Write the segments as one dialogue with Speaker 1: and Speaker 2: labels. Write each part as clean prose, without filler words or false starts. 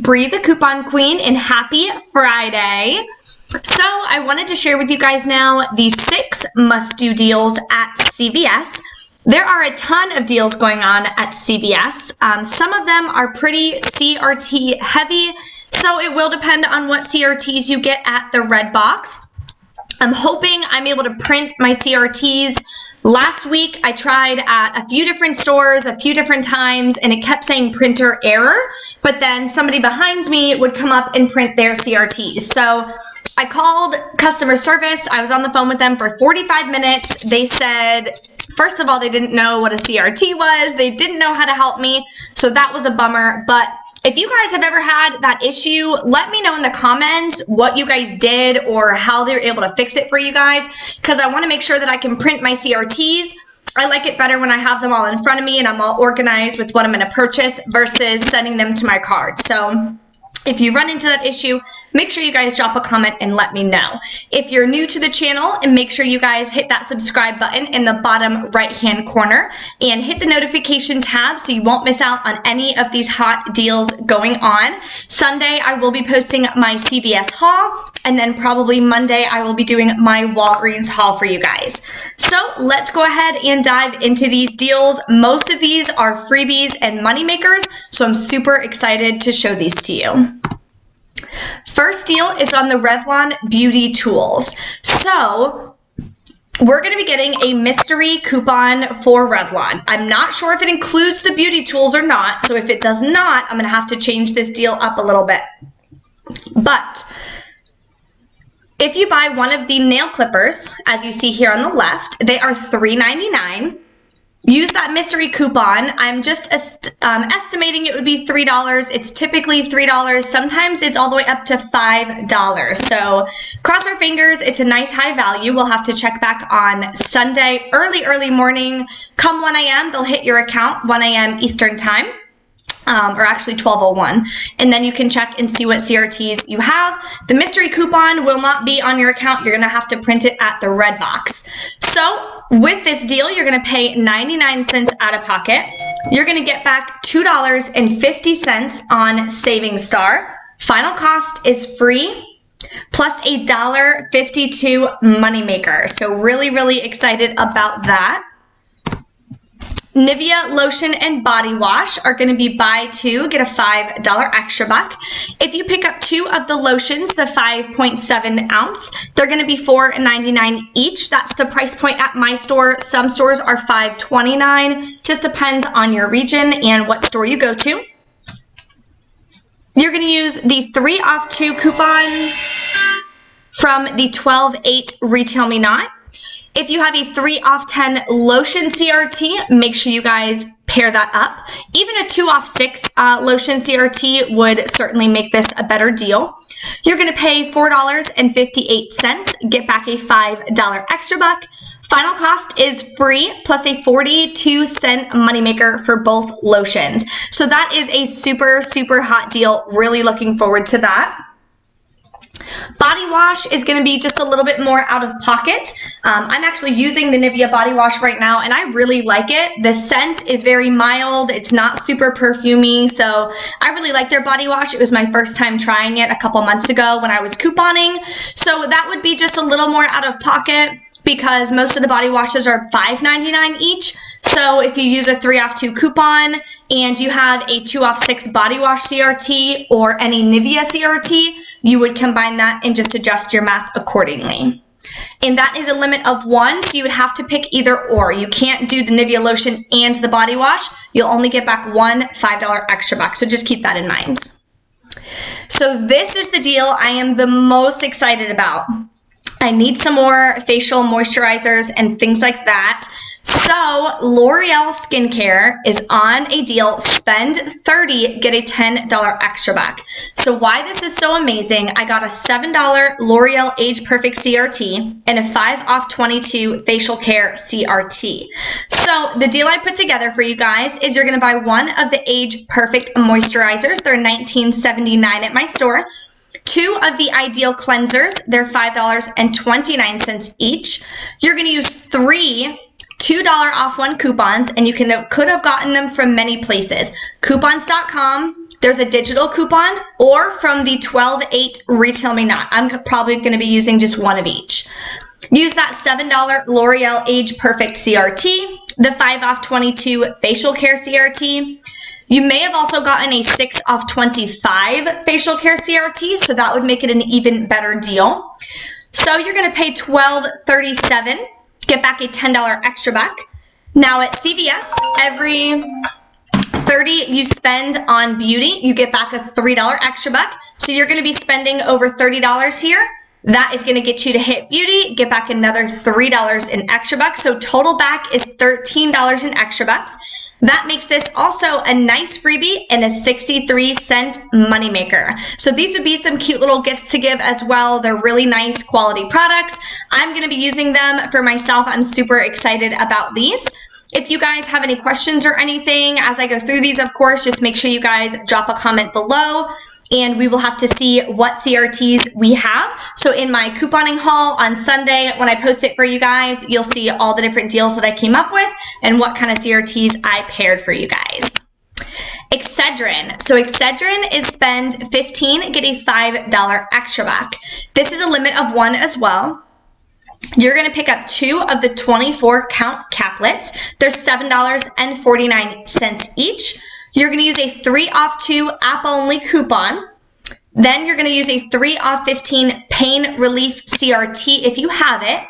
Speaker 1: Bree, the Coupon Queen, and happy Friday. So I wanted to share with you guys now the 6 must-do deals at CVS. There are a ton of deals going on at CVS. Some of them are pretty CRT heavy, so it will depend on what CRTs you get at the red box. I'm hoping I'm able to print my CRTs. Last week, I tried at a few different stores, a few different times, and it kept saying printer error, but then somebody behind me would come up and print their CRTs. So I called customer service. I was on the phone with them for 45 minutes. They said, first of all, they didn't know what a CRT was. They didn't know how to help me, so that was a bummer. But if you guys have ever had that issue, let me know in the comments what you guys did or how they were able to fix it for you guys, because I want to make sure that I can print my CRTs. I like it better when I have them all in front of me and I'm all organized with what I'm going to purchase versus sending them to my card. So if you run into that issue, make sure you guys drop a comment and let me know. If you're new to the channel, and make sure you guys hit that subscribe button in the bottom right-hand corner and hit the notification tab so you won't miss out on any of these hot deals going on. Sunday, I will be posting my CVS haul, and then probably Monday, I will be doing my Walgreens haul for you guys. So let's go ahead and dive into these deals. Most of these are freebies and money makers, so I'm super excited to show these to you. First deal is on the Revlon Beauty Tools. So we're going to be getting a mystery coupon for Revlon. I'm not sure if it includes the beauty tools or not, so if it does not, I'm going to have to change this deal up a little bit. But if you buy one of the nail clippers, as you see here on the left, they are $3.99. Use that mystery coupon. I'm just estimating it would be $3. It's typically $3. Sometimes it's all the way up to $5. So cross our fingers. It's a nice high value. We'll have to check back on Sunday, early morning. Come 1 a.m., they'll hit your account 1 a.m. Eastern time. Or actually 12:01, and then you can check and see what CRTs you have. The mystery coupon will not be on your account. You're going to have to print it at the red box. So with this deal, you're going to pay 99 cents out of pocket. You're going to get back $2.50 on Savings Star. Final cost is free, plus a $1.52 moneymaker. So really excited about that. Nivea Lotion and Body Wash are going to be buy 2, get a $5 extra buck. If you pick up 2 of the lotions, the 5.7 ounce, they're going to be $4.99 each. That's the price point at my store. Some stores are $5.29. Just depends on your region and what store you go to. You're going to use the 3 off 2 coupon from the 12/8 Retail Me Not. If you have a 3 off 10 lotion CRT, make sure you guys pair that up. Even a 2 off 6 lotion CRT would certainly make this a better deal. You're going to pay $4.58, get back a $5 extra buck. Final cost is free, plus a 42-cent moneymaker for both lotions. So that is a super hot deal. Really looking forward to that. Body wash is going to be just a little bit more out of pocket. I'm actually using the Nivea body wash right now, and I really like it. The scent is very mild. It's not super perfumey, so I really like their body wash. It was my first time trying it a couple months ago when I was couponing. So that would be just a little more out of pocket because most of the body washes are $5.99 each. So if you use a 3 off 2 coupon and you have a 2 off 6 body wash CRT or any Nivea CRT, you would combine that and just adjust your math accordingly. And that is a limit of 1, so you would have to pick either or. You can't do the Nivea lotion and the body wash. You'll only get back one $5 extra buck, so just keep that in mind. So this is the deal I am the most excited about. I need some more facial moisturizers and things like that. So L'Oreal Skincare is on a deal. Spend $30, get a $10 extra buck. So why this is so amazing, I got a $7 L'Oreal Age Perfect CRT and a 5 off 22 facial care CRT. So the deal I put together for you guys is you're going to buy one of the Age Perfect moisturizers. They're $19.79 at my store. 2 of the Ideal Cleansers. They're $5.29 each. You're going to use 3 $2 off one coupons, and you could have gotten them from many places. Coupons.com, there's a digital coupon, or from the 12/8 Retail Me Not. I'm probably going to be using just one of each. Use that $7 L'Oreal Age Perfect CRT, the 5 off 22 facial care CRT. You may have also gotten a 6 off 25 facial care CRT, so that would make it an even better deal. So you're going to pay $12.37, get back a $10 extra buck. Now at CVS, every $30 you spend on beauty, you get back a $3 extra buck. So you're going to be spending over $30 here. That is going to get you to hit beauty, get back another $3 in extra bucks. So total back is $13 in extra bucks. That makes this also a nice freebie and a 63-cent moneymaker. So these would be some cute little gifts to give as well. They're really nice quality products. I'm going to be using them for myself. I'm super excited about these. If you guys have any questions or anything as I go through these, of course, just make sure you guys drop a comment below, and we will have to see what CRTs we have. So in my couponing haul on Sunday, when I post it for you guys, you'll see all the different deals that I came up with and what kind of CRTs I paired for you guys. Excedrin. So Excedrin is spend $15, get a $5 extra buck. This is a limit of 1 as well. You're going to pick up 2 of the 24 count caplets. They're $7.49 each. You're going to use a 3 off 2 app only coupon. Then you're going to use a 3 off 15 pain relief CRT if you have it.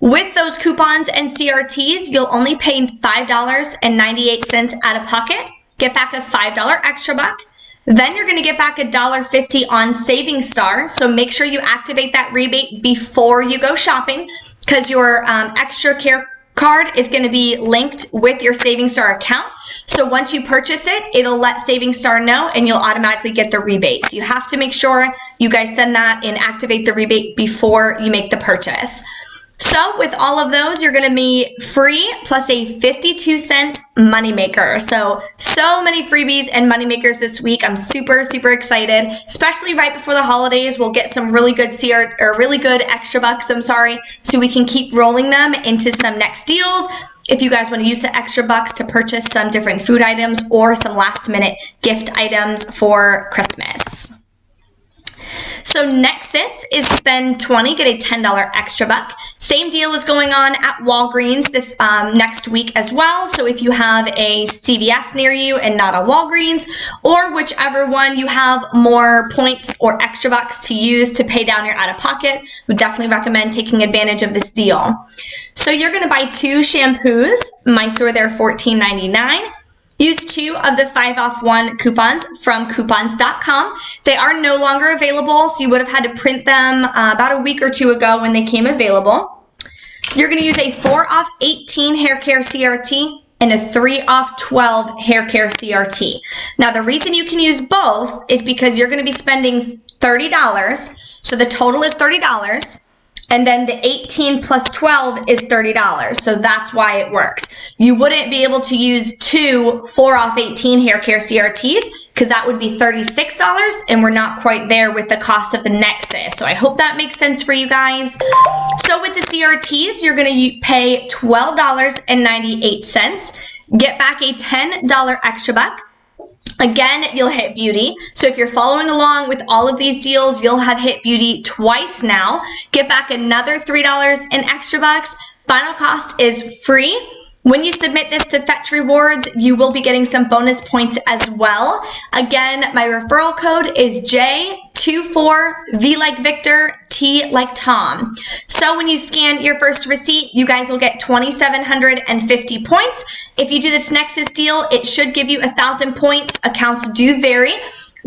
Speaker 1: With those coupons and CRTs, you'll only pay $5.98 out of pocket. Get back a $5 extra buck. Then you're going to get back $1.50 on Saving Star. So make sure you activate that rebate before you go shopping, because your extra care card is going to be linked with your Saving Star account. So once you purchase it, it'll let Saving Star know and you'll automatically get the rebate. So you have to make sure you guys send that and activate the rebate before you make the purchase. So with all of those, you're going to be free plus a 52-cent moneymaker. So many freebies and moneymakers this week. I'm super, super excited, especially right before the holidays. We'll get some really good extra bucks, so we can keep rolling them into some next deals. If you guys want to use the extra bucks to purchase some different food items or some last minute gift items for Christmas. So Nexus is spend $20, get a $10 extra buck. Same deal is going on at Walgreens this next week as well. So if you have a CVS near you and not a Walgreens, or whichever one you have more points or extra bucks to use to pay down your out-of-pocket, would definitely recommend taking advantage of this deal. So you're going to buy 2 shampoos. My store, they're $14.99. Use 2 of the 5 off 1 coupons from coupons.com. They are no longer available, so you would have had to print them about a week or 2 ago when they came available. You're going to use a 4 off 18 hair care CRT and a 3 off 12 hair care CRT. Now the reason you can use both is because you're going to be spending $30, so the total is $30. And then the 18 plus 12 is $30. So that's why it works. You wouldn't be able to use 2 4 off 18 hair care CRTs because that would be $36, and we're not quite there with the cost of the Nexus. So I hope that makes sense for you guys. So with the CRTs, you're going to pay $12.98. Get back a $10 extra buck. Again, you'll hit beauty. So if you're following along with all of these deals, you'll have hit beauty twice now. Get back another $3 in extra bucks. Final cost is free. When you submit this to Fetch Rewards, you will be getting some bonus points as well. Again, my referral code is J24, V like Victor, T like Tom. So when you scan your first receipt, you guys will get 2,750 points. If you do this Nexus deal, it should give you 1,000 points. Accounts do vary.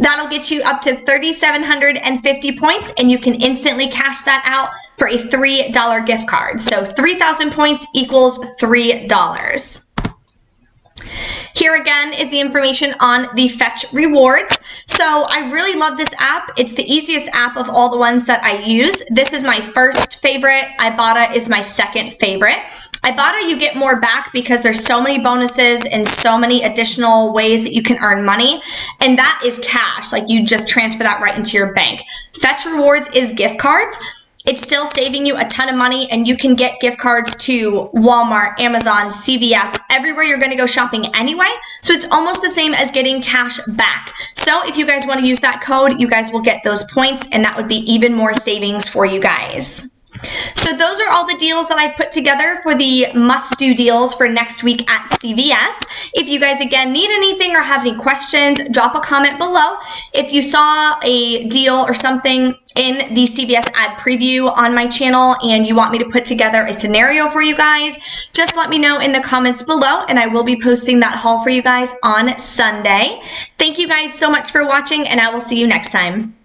Speaker 1: That'll get you up to 3,750 points, and you can instantly cash that out for a $3 gift card. So 3,000 points equals $3. Here again is the information on the Fetch Rewards. So I really love this app. It's the easiest app of all the ones that I use. This is my first favorite. Ibotta is my second favorite. Ibotta, you get more back because there's so many bonuses and so many additional ways that you can earn money. And that is cash. Like, you just transfer that right into your bank. Fetch Rewards is gift cards. it's still saving you a ton of money, and you can get gift cards to Walmart, Amazon, CVS, everywhere you're going to go shopping anyway. So it's almost the same as getting cash back. So if you guys want to use that code, you guys will get those points, and that would be even more savings for you guys. So those are all the deals that I've put together for the must-do deals for next week at CVS. If you guys, again, need anything or have any questions, drop a comment below. If you saw a deal or something in the CVS ad preview on my channel and you want me to put together a scenario for you guys, just let me know in the comments below, and I will be posting that haul for you guys on Sunday. Thank you guys so much for watching, and I will see you next time.